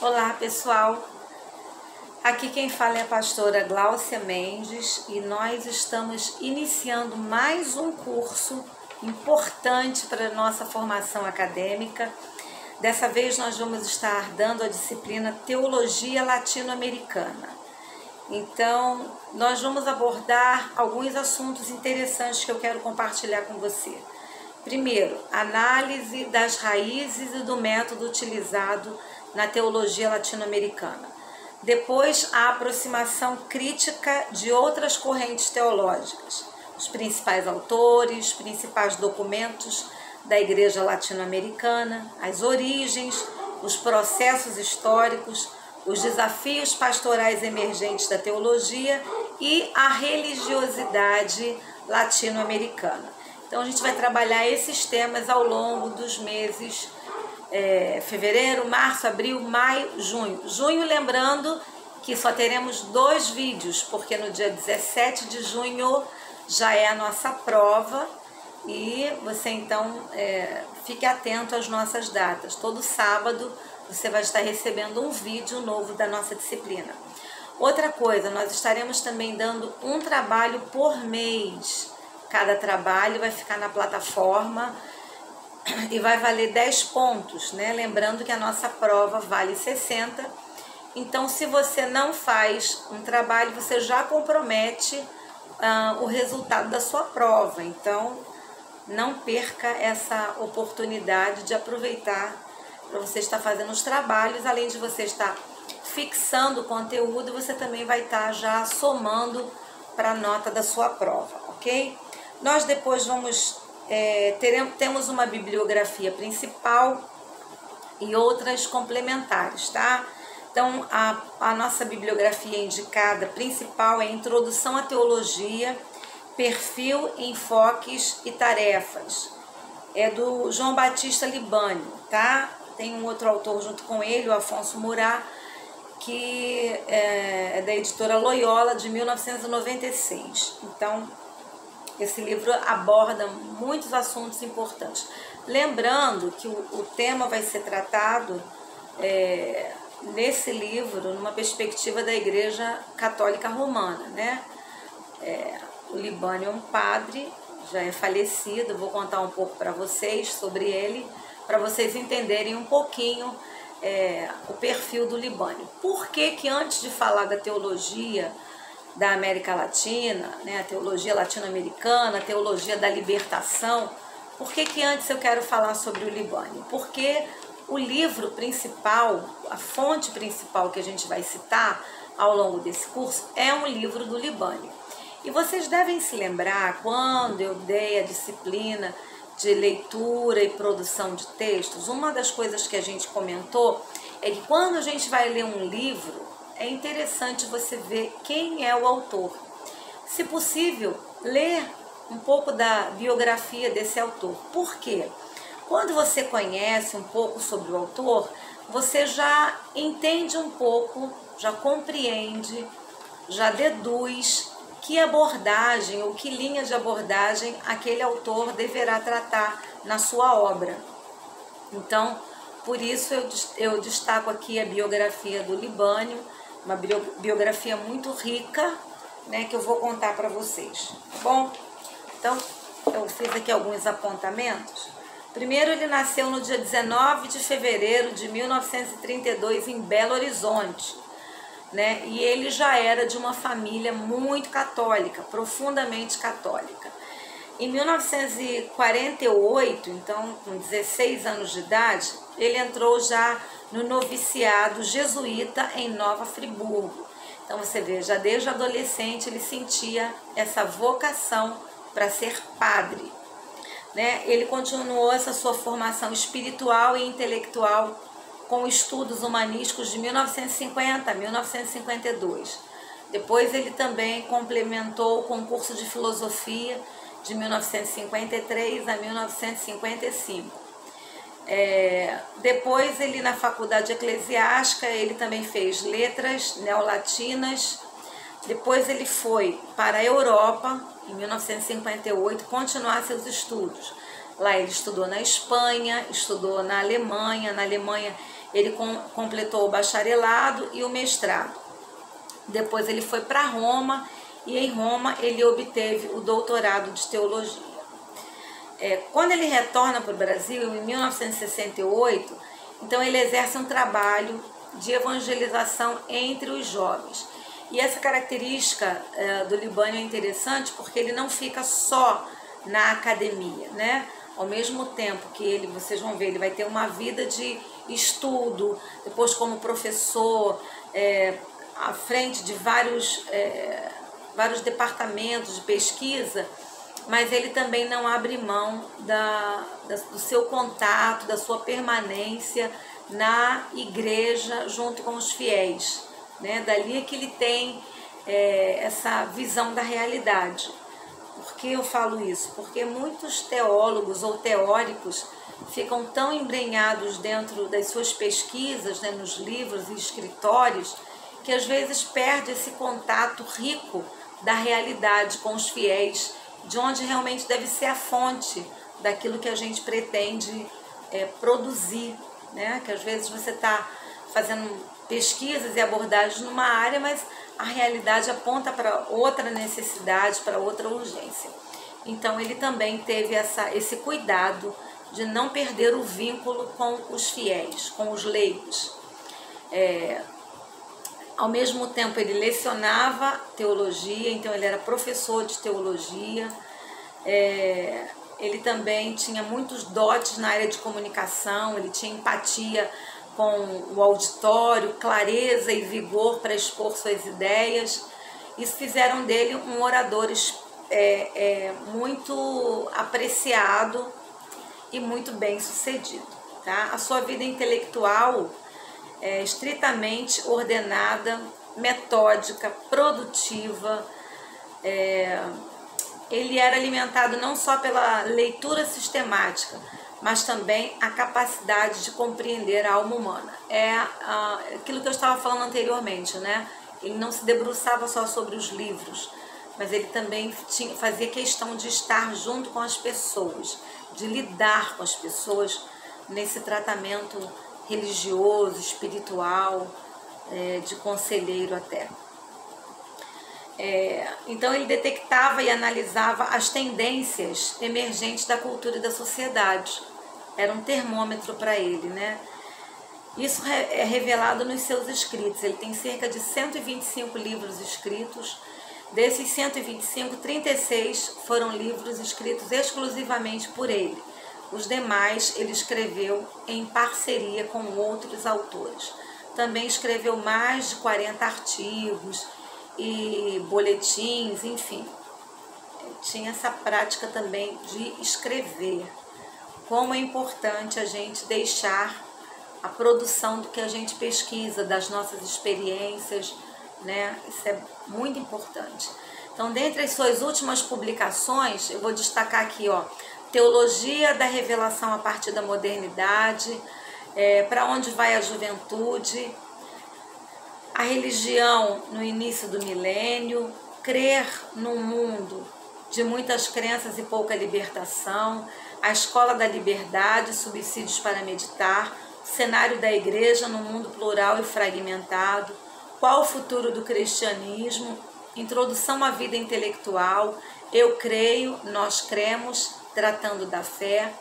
Olá pessoal, aqui quem fala é a pastora Gláucia Mendes e nós estamos iniciando mais um curso importante para a nossa formação acadêmica. Dessa vez nós vamos estar dando a disciplina Teologia Latino-Americana. Então, nós vamos abordar alguns assuntos interessantes que eu quero compartilhar com você. Primeiro, análise das raízes e do método utilizado na teologia latino-americana. Depois, a aproximação crítica de outras correntes teológicas, os principais autores, principais documentos da Igreja Latino-Americana, as origens, os processos históricos, os desafios pastorais emergentes da teologia e a religiosidade latino-americana. Então, a gente vai trabalhar esses temas ao longo dos meses fevereiro, março, abril, maio, junho. Junho, lembrando que só teremos 2 vídeos, porque no dia 17 de junho já é a nossa prova e você então fique atento às nossas datas. Todo sábado você vai estar recebendo um vídeo novo da nossa disciplina. Outra coisa, nós estaremos também dando um trabalho por mês. Cada trabalho vai ficar na plataforma e vai valer 10 pontos, né? Lembrando que a nossa prova vale 60. Então, se você não faz um trabalho, você já compromete o resultado da sua prova. Então, não perca essa oportunidade de aproveitar para você estar fazendo os trabalhos, além de você estar fixando o conteúdo, você também vai estar já somando para a nota da sua prova, ok? Nós depois temos uma bibliografia principal e outras complementares, tá? Então, a nossa bibliografia indicada principal é Introdução à Teologia, Perfil, Enfoques e Tarefas. É do João Batista Libânio, tá? Tem um outro autor junto com ele, o Afonso Murat, que é da editora Loyola, de 1996. Então, esse livro aborda muitos assuntos importantes. Lembrando que o tema vai ser tratado nesse livro numa perspectiva da Igreja Católica Romana, né? O Libânio é um padre, já é falecido, vou contar um pouco para vocês sobre ele, para vocês entenderem um pouquinho o perfil do Libânio. Por que que antes de falar da teologia da América Latina, né, a teologia latino-americana, a teologia da libertação, por que que antes eu quero falar sobre o Libânio? Porque o livro principal, a fonte principal que a gente vai citar ao longo desse curso é um livro do Libânio. E vocês devem se lembrar, quando eu dei a disciplina de leitura e produção de textos, uma das coisas que a gente comentou é que quando a gente vai ler um livro, é interessante você ver quem é o autor. Se possível, ler um pouco da biografia desse autor. Por quê? Quando você conhece um pouco sobre o autor, você já entende um pouco, já compreende, já deduz que abordagem ou que linha de abordagem aquele autor deverá tratar na sua obra. Então, por isso eu destaco aqui a biografia do Libânio, uma biografia muito rica, né, que eu vou contar para vocês, tá bom? Então, eu fiz aqui alguns apontamentos. Primeiro, ele nasceu no dia 19 de fevereiro de 1932 em Belo Horizonte, né? E ele já era de uma família muito católica, profundamente católica. Em 1948, então com 16 anos de idade, ele entrou já no noviciado jesuíta em Nova Friburgo. Então você vê, já desde adolescente ele sentia essa vocação para ser padre, né? Ele continuou essa sua formação espiritual e intelectual com estudos humanísticos de 1950 a 1952. Depois ele também complementou o concurso de filosofia de 1953 a 1955. Depois ele na faculdade eclesiástica, ele também fez letras neolatinas. Depois ele foi para a Europa, em 1958, continuar seus estudos. Lá ele estudou na Espanha, estudou na Alemanha. Na Alemanha Ele completou o bacharelado e o mestrado. Depois ele foi para Roma e em Roma ele obteve o doutorado de teologia. Quando ele retorna para o Brasil, em 1968, então ele exerce um trabalho de evangelização entre os jovens. E essa característica do Libânio é interessante porque ele não fica só na academia, né? Ao mesmo tempo que vocês vão ver, ele vai ter uma vida de estudo, depois como professor, à frente de vários departamentos de pesquisa, mas ele também não abre mão do seu contato, da sua permanência na igreja junto com os fiéis, né? Dali é que ele tem essa visão da realidade. Por que eu falo isso? Porque muitos teólogos ou teóricos ficam tão embrenhados dentro das suas pesquisas, né, nos livros e escritórios, que às vezes perde esse contato rico da realidade com os fiéis, de onde realmente deve ser a fonte daquilo que a gente pretende produzir, né? Que às vezes você está fazendo pesquisas e abordagens numa área, mas a realidade aponta para outra necessidade, para outra urgência. Então ele também teve esse cuidado de não perder o vínculo com os fiéis, com os leigos. Ao mesmo tempo ele lecionava teologia, então ele era professor de teologia. Ele também tinha muitos dotes na área de comunicação, ele tinha empatia com o auditório, clareza e vigor para expor suas ideias. Isso fizeram dele um orador muito apreciado e muito bem sucedido, tá? A sua vida intelectual é estritamente ordenada, metódica, produtiva. Ele era alimentado não só pela leitura sistemática, mas também a capacidade de compreender a alma humana. Aquilo que eu estava falando anteriormente, né? Ele não se debruçava só sobre os livros, mas ele também fazia questão de estar junto com as pessoas, de lidar com as pessoas nesse tratamento religioso, espiritual, de conselheiro até. Então ele detectava e analisava as tendências emergentes da cultura e da sociedade. Era um termômetro para ele, né? Isso é revelado nos seus escritos. Ele tem cerca de 125 livros escritos. Desses 125, 36 foram livros escritos exclusivamente por ele. Os demais ele escreveu em parceria com outros autores. Também escreveu mais de 40 artigos e boletins, enfim. Tinha essa prática também de escrever. Como é importante a gente deixar a produção do que a gente pesquisa, das nossas experiências, né? Isso é muito importante. Então, dentre as suas últimas publicações, eu vou destacar aqui, Teologia da Revelação a partir da Modernidade, Para onde vai a juventude, A religião no início do milênio, Crer num mundo de muitas crenças e pouca libertação, A escola da liberdade, Subsídios para meditar, Cenário da igreja no mundo plural e fragmentado, Qual o futuro do cristianismo, Introdução à vida intelectual, Eu creio, nós cremos, tratando da fé,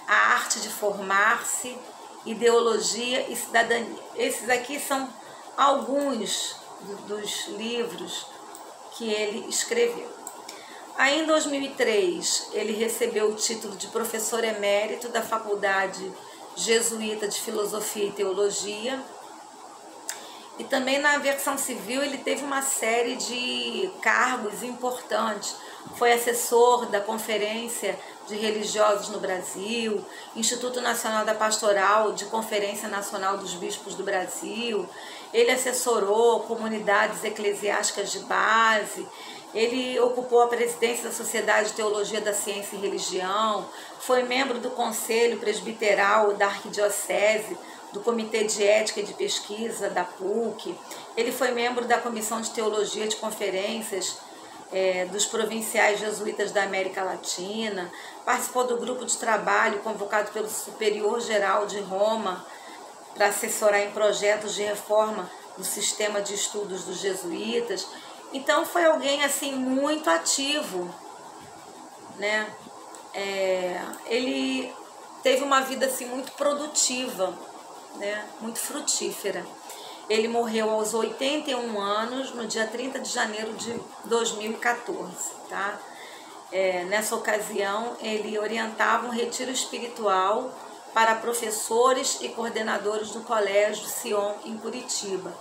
A arte de formar-se, Ideologia e cidadania. Esses aqui são alguns dos livros que ele escreveu. Aí, em 2003, ele recebeu o título de professor emérito da Faculdade Jesuíta de Filosofia e Teologia. E também na versão civil ele teve uma série de cargos importantes. Foi assessor da Conferência de Religiosos no Brasil, Instituto Nacional da Pastoral de Conferência Nacional dos Bispos do Brasil. Ele assessorou comunidades eclesiásticas de base. Ele ocupou a presidência da Sociedade de Teologia da Ciência e Religião, foi membro do Conselho Presbiteral da Arquidiocese, do Comitê de Ética e de Pesquisa da PUC. Ele foi membro da Comissão de Teologia de Conferências dos Provinciais Jesuítas da América Latina, participou do grupo de trabalho convocado pelo Superior Geral de Roma para assessorar em projetos de reforma do sistema de estudos dos jesuítas. Então foi alguém assim muito ativo, né? Ele teve uma vida assim muito produtiva, né? Muito frutífera. Ele morreu aos 81 anos, no dia 30 de janeiro de 2014, tá? Nessa ocasião, ele orientava um retiro espiritual para professores e coordenadores do Colégio Sion, em Curitiba.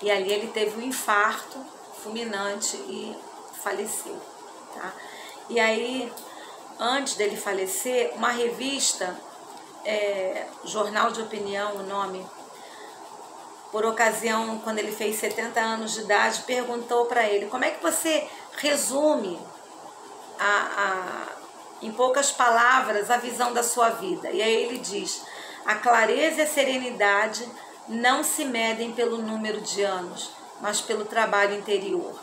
E ali ele teve um infarto fulminante e faleceu, tá? E aí, antes dele falecer, uma revista, Jornal de Opinião, o nome, por ocasião, quando ele fez 70 anos de idade, perguntou para ele: como é que você resume, em poucas palavras, a visão da sua vida? E aí ele diz: a clareza e a serenidade não se medem pelo número de anos, mas pelo trabalho interior.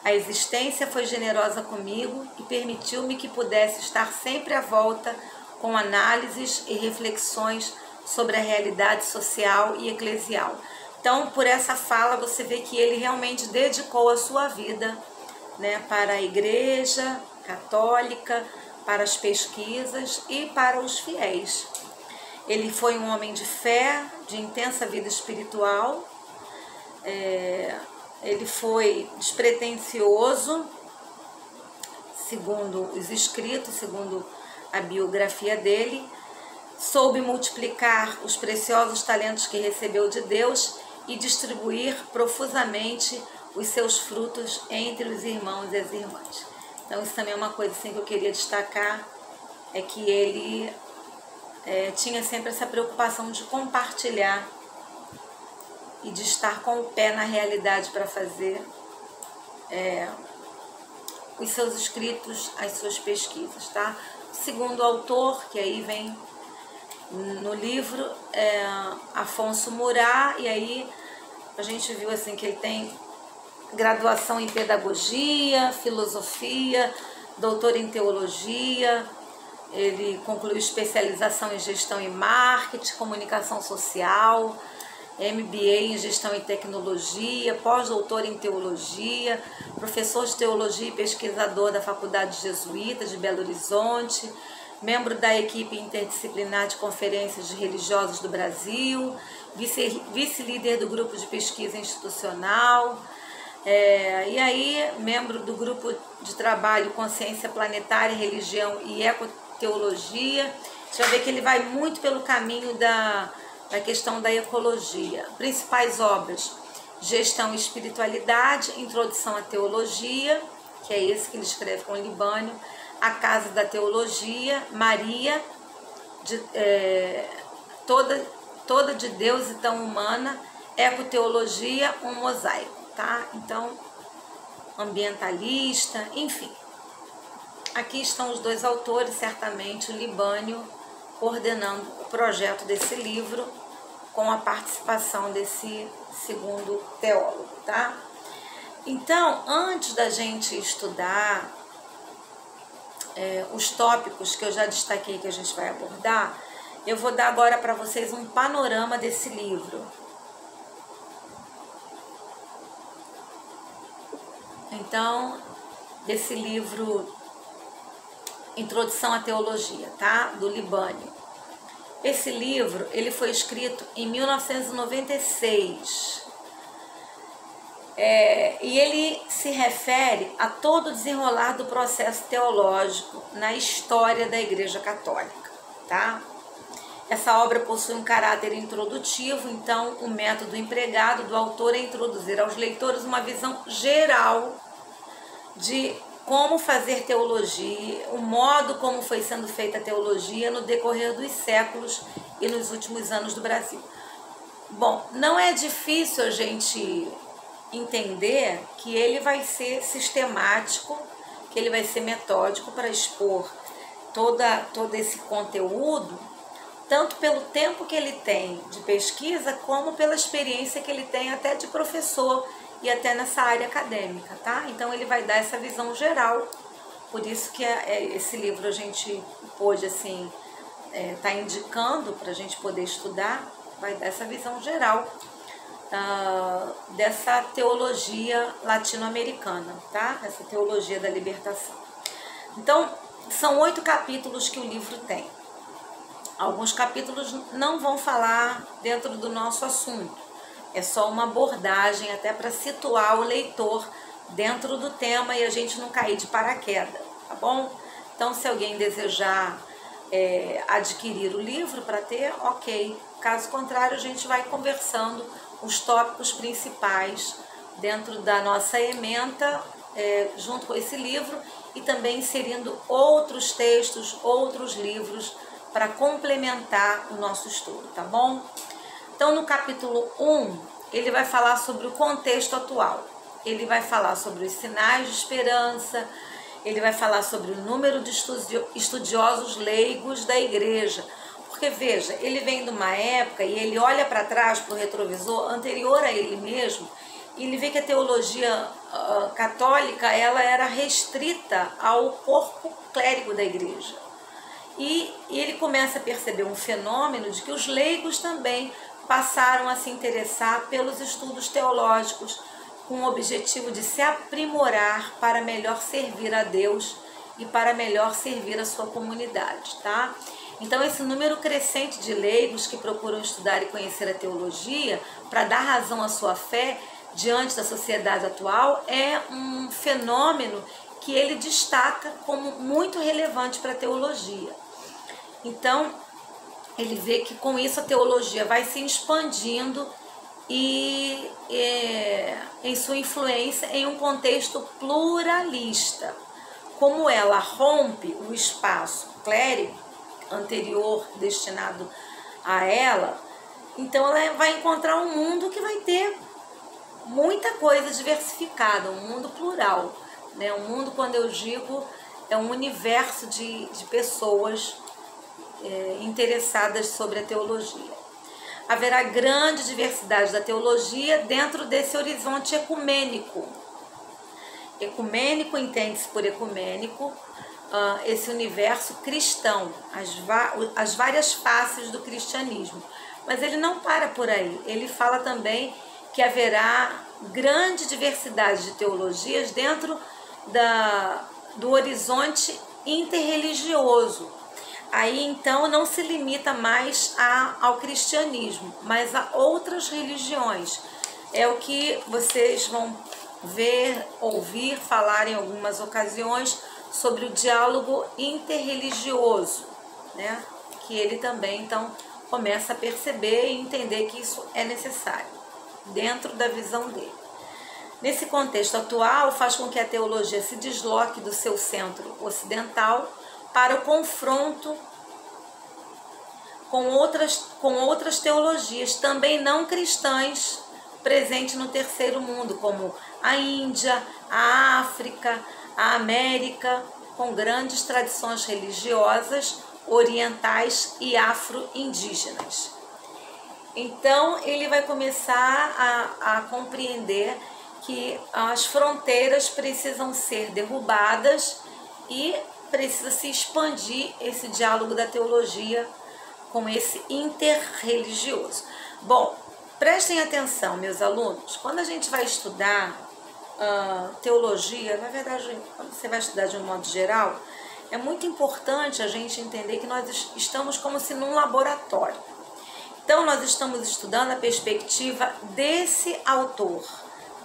A existência foi generosa comigo e permitiu-me que pudesse estar sempre à volta com análises e reflexões sobre a realidade social e eclesial. Então, por essa fala, você vê que ele realmente dedicou a sua vida, né, para a Igreja Católica, para as pesquisas e para os fiéis. Ele foi um homem de fé, de intensa vida espiritual. Ele foi despretensioso, segundo os escritos, segundo a biografia dele. Soube multiplicar os preciosos talentos que recebeu de Deus e distribuir profusamente os seus frutos entre os irmãos e as irmãs. Então isso também é uma coisa assim que eu queria destacar, é que ele tinha sempre essa preocupação de compartilhar e de estar com o pé na realidade para fazer os seus escritos, as suas pesquisas, tá? Segundo o autor, que aí vem no livro, Afonso Murat, e aí a gente viu assim que ele tem graduação em pedagogia, filosofia, doutor em teologia. Ele concluiu especialização em gestão e marketing, comunicação social, MBA em gestão e tecnologia, pós-doutor em teologia, professor de teologia e pesquisador da Faculdade Jesuíta de Belo Horizonte, membro da equipe interdisciplinar de conferências de religiosos do Brasil, vice-líder do grupo de pesquisa institucional, e aí membro do grupo de trabalho Consciência Planetária, Religião e Ecoteologia. Você vai ver que ele vai muito pelo caminho da questão da ecologia. Principais obras: Gestão e Espiritualidade, Introdução à Teologia, que é esse que ele escreve com o Libânio, A Casa da Teologia, Maria, toda de Deus e tão humana, Ecoteologia, um mosaico, tá? Então, ambientalista, enfim. Aqui estão os dois autores, certamente o Libânio coordenando o projeto desse livro, com a participação desse segundo teólogo, tá? Então, antes da gente estudar os tópicos que eu já destaquei que a gente vai abordar, eu vou dar agora para vocês um panorama desse livro. Então, desse livro Introdução à Teologia, tá? Do Libânio. Esse livro, ele foi escrito em 1996. E ele se refere a todo o desenrolar do processo teológico na história da Igreja Católica, tá? Essa obra possui um caráter introdutivo, então o método empregado do autor é introduzir aos leitores uma visão geral de como fazer teologia, o modo como foi sendo feita a teologia no decorrer dos séculos e nos últimos anos do Brasil. Bom, não é difícil a gente entender que ele vai ser sistemático, que ele vai ser metódico para expor todo esse conteúdo, tanto pelo tempo que ele tem de pesquisa, como pela experiência que ele tem até de professor e até nessa área acadêmica, tá? Então ele vai dar essa visão geral, por isso que esse livro a gente pôde, assim, tá indicando para a gente poder estudar, vai dar essa visão geral dessa teologia latino-americana, tá? Essa teologia da libertação. Então, são 8 capítulos que o livro tem. Alguns capítulos não vão falar dentro do nosso assunto. É só uma abordagem até para situar o leitor dentro do tema e a gente não cair de paraquedas, tá bom? Então, se alguém desejar adquirir o livro para ter, ok. Caso contrário, a gente vai conversando os tópicos principais dentro da nossa ementa, junto com esse livro, e também inserindo outros textos, outros livros para complementar o nosso estudo, tá bom? Então, no capítulo 1, ele vai falar sobre o contexto atual. Ele vai falar sobre os sinais de esperança, ele vai falar sobre o número de estudiosos leigos da igreja. Porque, veja, ele vem de uma época e ele olha para trás, para o retrovisor anterior a ele mesmo, e ele vê que a teologia católica ela era restrita ao corpo clérigo da igreja. E ele começa a perceber um fenômeno de que os leigos também passaram a se interessar pelos estudos teológicos com o objetivo de se aprimorar para melhor servir a Deus e para melhor servir a sua comunidade, tá? Então, esse número crescente de leigos que procuram estudar e conhecer a teologia para dar razão à sua fé diante da sociedade atual é um fenômeno que ele destaca como muito relevante para a teologia. Então, ele vê que com isso a teologia vai se expandindo e em sua influência em um contexto pluralista. Como ela rompe o espaço clérigo anterior destinado a ela, então ela vai encontrar um mundo que vai ter muita coisa diversificada, um mundo plural, né? Um mundo, quando eu digo, é um universo de pessoas interessadas sobre a teologia. Haverá grande diversidade da teologia dentro desse horizonte ecumênico. Ecumênico entende-se por ecumênico esse universo cristão, as várias faces do cristianismo. Mas ele não para por aí, ele fala também que haverá grande diversidade de teologias dentro do horizonte interreligioso. Aí então não se limita mais ao cristianismo, mas a outras religiões. É o que vocês vão ver, ouvir, falar em algumas ocasiões sobre o diálogo interreligioso, né? Que ele também então começa a perceber e entender que isso é necessário dentro da visão dele. Nesse contexto atual, faz com que a teologia se desloque do seu centro ocidental para o confronto com outras teologias, também não cristãs, presentes no terceiro mundo, como a Índia, a África, a América, com grandes tradições religiosas orientais e afro-indígenas. Então, ele vai começar a compreender que as fronteiras precisam ser derrubadas e precisa se expandir esse diálogo da teologia com esse interreligioso. Bom, prestem atenção, meus alunos, quando a gente vai estudar teologia, na verdade, quando você vai estudar de um modo geral, é muito importante a gente entender que nós estamos como se num laboratório. Então, nós estamos estudando a perspectiva desse autor,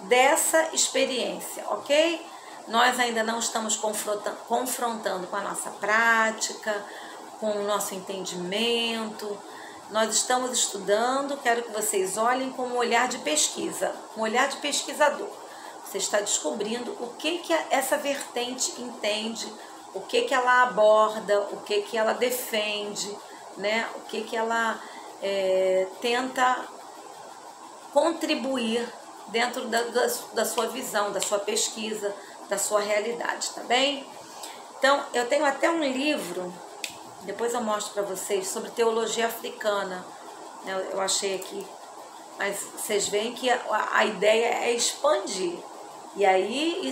dessa experiência, ok? Nós ainda não estamos confrontando com a nossa prática, com o nosso entendimento. Nós estamos estudando, quero que vocês olhem com um olhar de pesquisa, um olhar de pesquisador. Você está descobrindo o que essa vertente entende, o que ela aborda, o que ela defende, né? O que ela tenta contribuir dentro da sua visão, da sua pesquisa, da sua realidade, tá bem? Então, eu tenho até um livro, depois eu mostro para vocês, sobre teologia africana, né? Eu achei aqui, mas vocês veem que a ideia é expandir. E aí,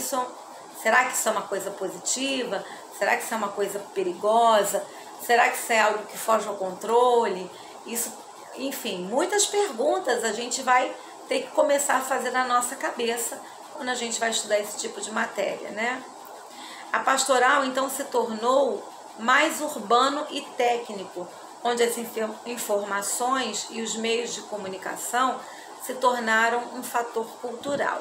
será que isso é uma coisa positiva? Será que isso é uma coisa perigosa? Será que isso é algo que foge ao controle? Isso enfim, muitas perguntas a gente vai ter que começar a fazer na nossa cabeça quando a gente vai estudar esse tipo de matéria, né? A pastoral, então, se tornou mais urbano e técnico, onde as informações e os meios de comunicação se tornaram um fator cultural.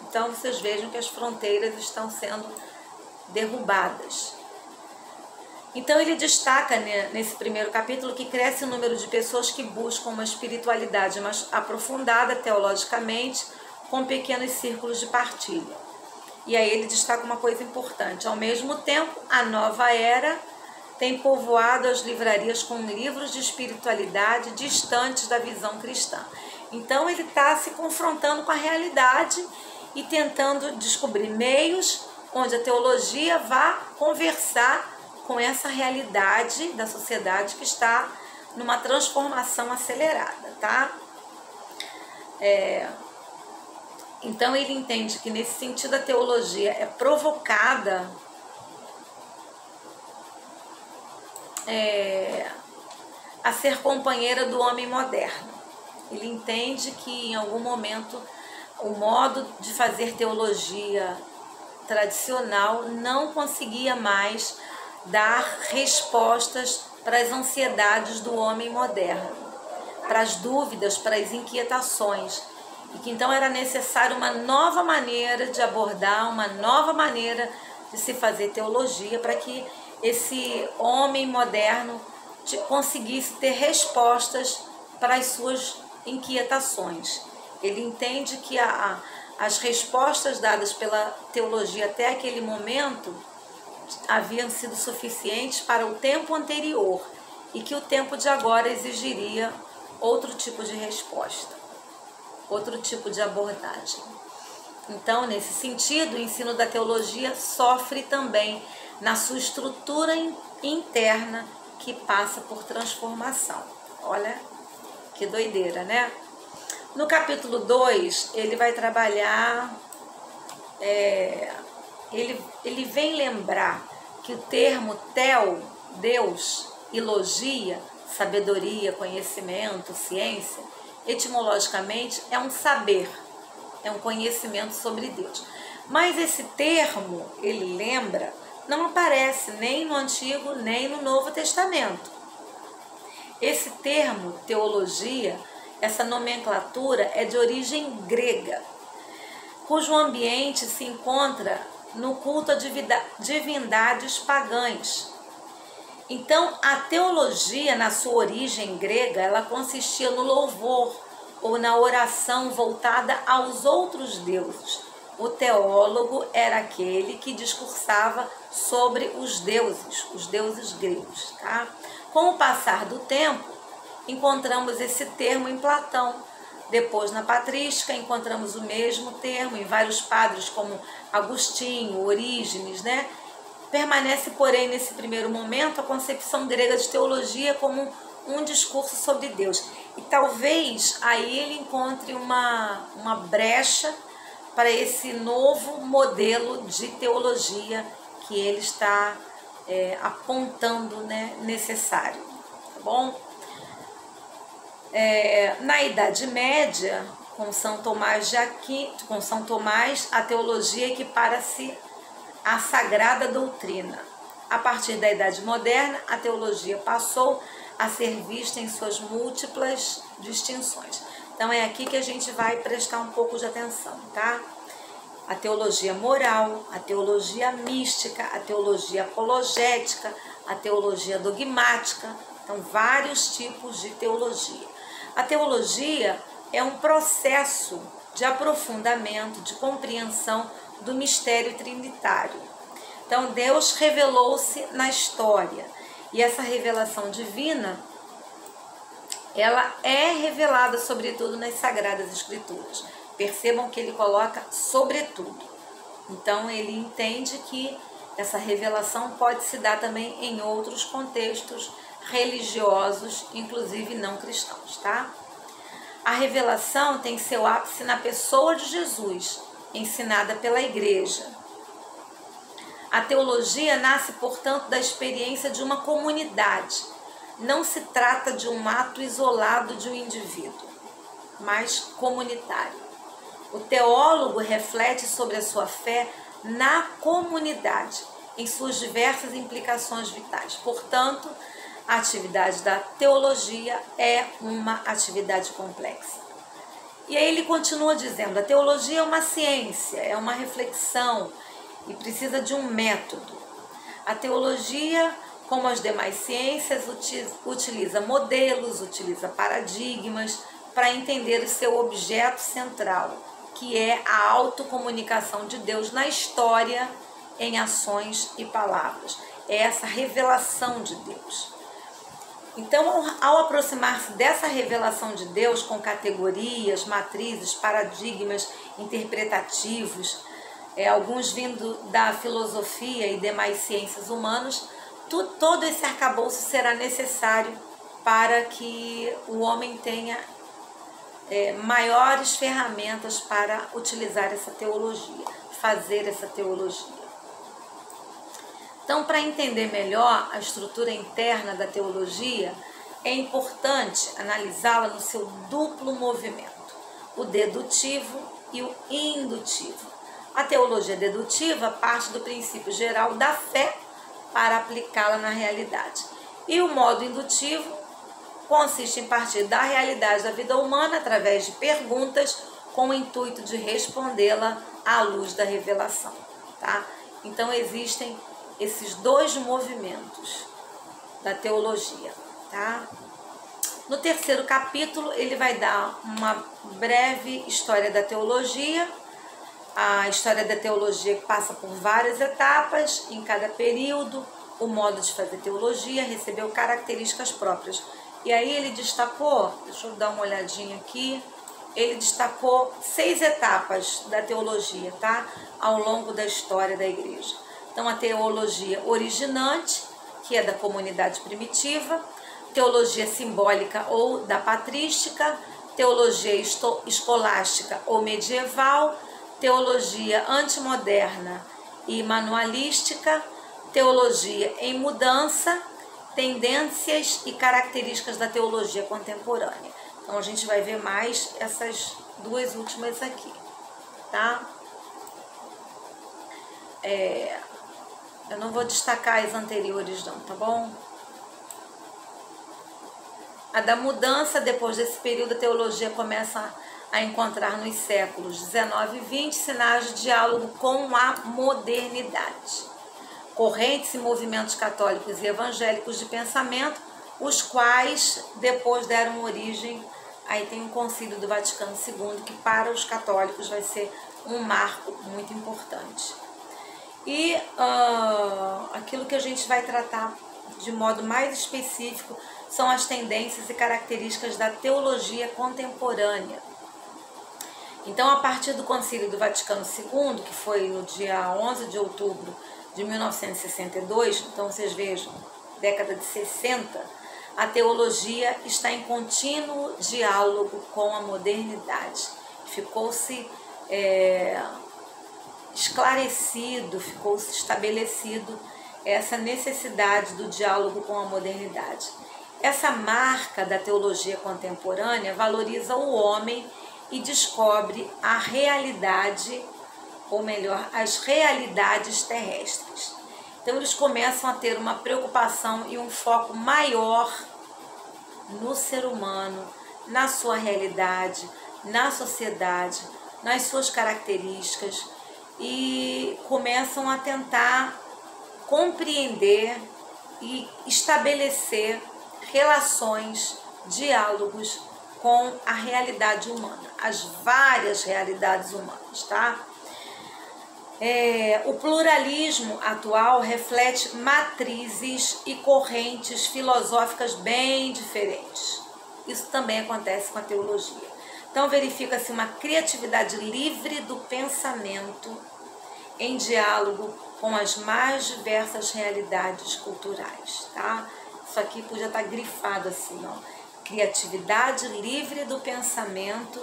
Então, vocês vejam que as fronteiras estão sendo derrubadas. Então, ele destaca nesse primeiro capítulo que cresce o número de pessoas que buscam uma espiritualidade mais aprofundada teologicamente, com pequenos círculos de partilha. E aí ele destaca uma coisa importante: ao mesmo tempo, a nova era tem povoado as livrarias com livros de espiritualidade distantes da visão cristã. Então ele está se confrontando com a realidade e tentando descobrir meios onde a teologia vá conversar com essa realidade da sociedade que está numa transformação acelerada, tá? Então ele entende que nesse sentido a teologia é provocada a ser companheira do homem moderno. Ele entende que em algum momento o modo de fazer teologia tradicional não conseguia mais dar respostas para as ansiedades do homem moderno, para as dúvidas, para as inquietações, e que então era necessário uma nova maneira de abordar, uma nova maneira de se fazer teologia para que esse homem moderno conseguisse ter respostas para as suas inquietações. Ele entende que as respostas dadas pela teologia até aquele momento haviam sido suficientes para o tempo anterior e que o tempo de agora exigiria outro tipo de resposta, outro tipo de abordagem. Então, nesse sentido, o ensino da teologia sofre também na sua estrutura interna, que passa por transformação. Olha que doideira, né? No capítulo 2, ele vai trabalhar, ele vem lembrar que o termo theo, Deus, e logia, sabedoria, conhecimento, ciência, etimologicamente é um saber, é um conhecimento sobre Deus. Mas esse termo, ele lembra, não aparece nem no Antigo nem no Novo Testamento. Esse termo, teologia, essa nomenclatura é de origem grega, cujo ambiente se encontra no culto a divindades pagãs. Então, a teologia, na sua origem grega, ela consistia no louvor ou na oração voltada aos outros deuses. O teólogo era aquele que discursava sobre os deuses gregos, tá? Com o passar do tempo, encontramos esse termo em Platão. Depois, na patrística, encontramos o mesmo termo em vários padres como Agostinho, Orígenes, né? Permanece, porém, nesse primeiro momento, a concepção grega de teologia como um discurso sobre Deus. E talvez aí ele encontre uma brecha para esse novo modelo de teologia que ele está apontando, né, necessário. Tá bom? Na Idade Média, com São Tomás de Aquino, a teologia equipara-se à sagrada doutrina. A partir da Idade Moderna, a teologia passou a ser vista em suas múltiplas distinções. Então é aqui que a gente vai prestar um pouco de atenção, tá? A teologia moral, a teologia mística, a teologia apologética, a teologia dogmática. Então, vários tipos de teologia. A teologia é um processo de aprofundamento, de compreensão do mistério trinitário. Então, Deus revelou-se na história e essa revelação divina, ela é revelada sobretudo nas Sagradas Escrituras. Percebam que ele coloca sobretudo. Então, ele entende que essa revelação pode se dar também em outros contextos religiosos, inclusive não cristãos, tá? A revelação tem seu ápice na pessoa de Jesus, ensinada pela igreja. A teologia nasce, portanto, da experiência de uma comunidade, não se trata de um ato isolado de um indivíduo, mas comunitário. O teólogo reflete sobre a sua fé na comunidade, em suas diversas implicações vitais. Portanto, a atividade da teologia é uma atividade complexa. E aí ele continua dizendo, a teologia é uma ciência, é uma reflexão e precisa de um método. A teologia, como as demais ciências, utiliza modelos, utiliza paradigmas para entender o seu objeto central, que é a autocomunicação de Deus na história, em ações e palavras. É essa revelação de Deus. Então, ao aproximar-se dessa revelação de Deus com categorias, matrizes, paradigmas interpretativos, alguns vindo da filosofia e demais ciências humanas, todo esse arcabouço será necessário para que o homem tenha maiores ferramentas para utilizar essa teologia, fazer essa teologia. Então, para entender melhor a estrutura interna da teologia, é importante analisá-la no seu duplo movimento, o dedutivo e o indutivo. A teologia dedutiva parte do princípio geral da fé para aplicá-la na realidade. E o modo indutivo consiste em partir da realidade da vida humana através de perguntas com o intuito de respondê-la à luz da revelação. Tá? Então, existem esses dois movimentos da teologia, tá? No terceiro capítulo, ele vai dar uma breve história da teologia, a história da teologia que passa por várias etapas, em cada período, o modo de fazer teologia, recebeu características próprias. E aí ele destacou, deixa eu dar uma olhadinha aqui, ele destacou 6 etapas da teologia, tá? Ao longo da história da igreja. Então, a teologia originante, que é da comunidade primitiva, teologia simbólica ou da patrística, teologia escolástica ou medieval, teologia antimoderna e manualística, teologia em mudança, tendências e características da teologia contemporânea. Então, a gente vai ver mais essas duas últimas aqui, tá? Eu não vou destacar as anteriores não, tá bom? A da mudança, depois desse período, a teologia começa a encontrar nos séculos 19 e 20 sinais de diálogo com a modernidade. Correntes e movimentos católicos e evangélicos de pensamento, os quais depois deram origem, aí tem o Concílio do Vaticano II, que para os católicos vai ser um marco muito importante. E aquilo que a gente vai tratar de modo mais específico são as tendências e características da teologia contemporânea. Então, a partir do Concílio do Vaticano II, que foi no dia 11 de outubro de 1962, então vocês vejam, década de 60, a teologia está em contínuo diálogo com a modernidade. Ficou-se esclarecido, ficou-se estabelecido essa necessidade do diálogo com a modernidade. Essa marca da teologia contemporânea valoriza o homem e descobre a realidade, ou melhor, as realidades terrestres. Então, eles começam a ter uma preocupação e um foco maior no ser humano, na sua realidade, na sociedade, nas suas características, e começam a tentar compreender e estabelecer relações, diálogos com a realidade humana, as várias realidades humanas, tá? O pluralismo atual reflete matrizes e correntes filosóficas bem diferentes. Isso também acontece com a teologia. Então, verifica-se uma criatividade livre do pensamento em diálogo com as mais diversas realidades culturais, tá? Isso aqui podia estar grifado assim, ó. Criatividade livre do pensamento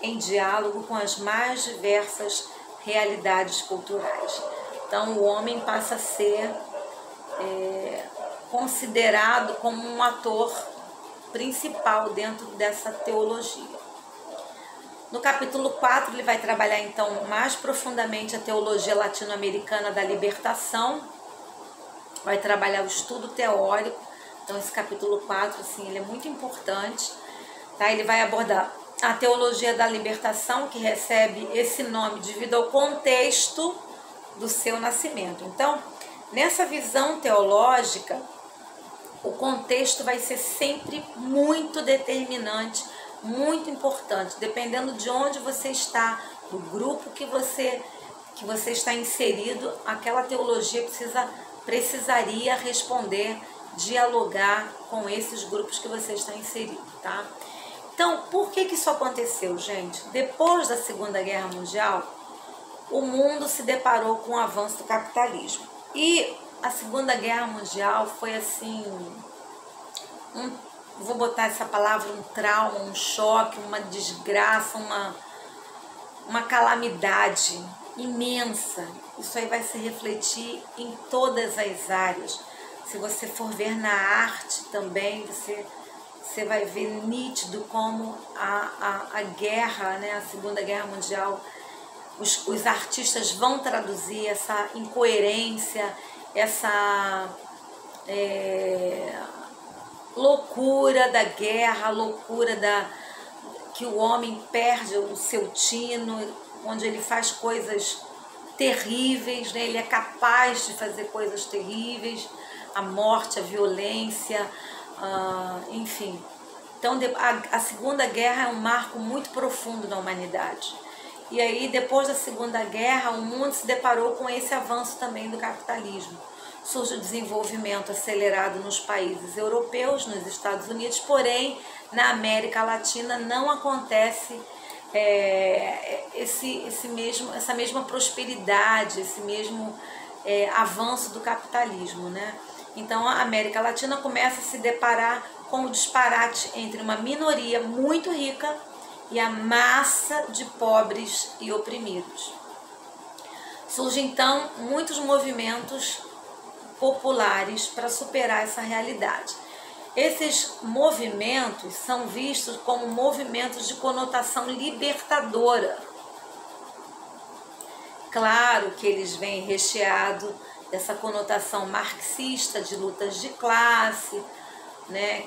em diálogo com as mais diversas realidades culturais. Então, o homem passa a ser considerado como um ator principal dentro dessa teologia. No capítulo 4, ele vai trabalhar então mais profundamente a teologia latino-americana da libertação, vai trabalhar o estudo teórico. Então esse capítulo 4, assim, ele é muito importante, tá? Ele vai abordar a teologia da libertação, que recebe esse nome devido ao contexto do seu nascimento. Então, nessa visão teológica, o contexto vai ser sempre muito determinante, muito importante, dependendo de onde você está, do grupo que você está inserido, aquela teologia precisaria responder, dialogar com esses grupos que você está inserido, tá? Então, por que isso aconteceu, gente? Depois da Segunda Guerra Mundial, o mundo se deparou com o avanço do capitalismo. E a Segunda Guerra Mundial foi assim, vou botar essa palavra, um trauma, um choque, uma desgraça, uma calamidade imensa. Isso aí vai se refletir em todas as áreas. Se você for ver na arte também, você vai ver nítido como a guerra, né, a Segunda Guerra Mundial, os artistas vão traduzir essa incoerência, essa loucura da guerra, a loucura que o homem perde o seu tino, onde ele faz coisas terríveis, né? Ele é capaz de fazer coisas terríveis, a morte, a violência, enfim. Então a Segunda Guerra é um marco muito profundo na humanidade. E aí, depois da Segunda Guerra, o mundo se deparou com esse avanço também do capitalismo. Surge o desenvolvimento acelerado nos países europeus, nos Estados Unidos, porém, na América Latina não acontece essa mesma prosperidade, esse mesmo avanço do capitalismo, né? Então, a América Latina começa a se deparar com o disparate entre uma minoria muito rica e a massa de pobres e oprimidos. Surgem, então, muitos movimentos populares para superar essa realidade. Esses movimentos são vistos como movimentos de conotação libertadora. Claro que eles vêm recheados dessa conotação marxista de lutas de classe, né,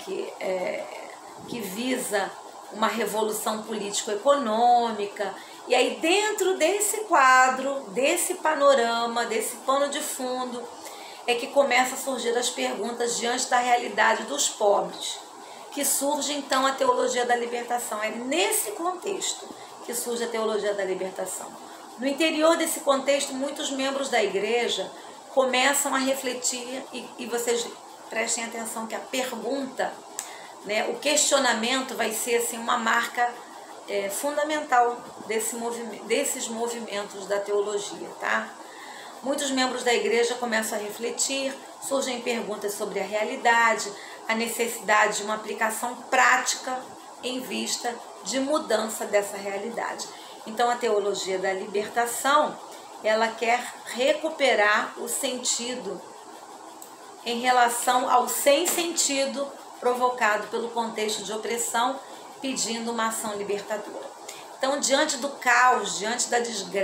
que visa uma revolução político-econômica. E aí, dentro desse quadro, desse panorama, desse pano de fundo, é que começa a surgir as perguntas diante da realidade dos pobres, que surge então a teologia da libertação. É nesse contexto que surge a teologia da libertação. No interior desse contexto, muitos membros da igreja começam a refletir, e vocês prestem atenção que a pergunta, né, o questionamento vai ser assim, uma marca fundamental desses movimentos da teologia, tá? Muitos membros da igreja começam a refletir, surgem perguntas sobre a realidade, a necessidade de uma aplicação prática em vista de mudança dessa realidade. Então, a teologia da libertação, ela quer recuperar o sentido em relação ao sem sentido provocado pelo contexto de opressão, pedindo uma ação libertadora. Então, diante do caos, diante da desgraça,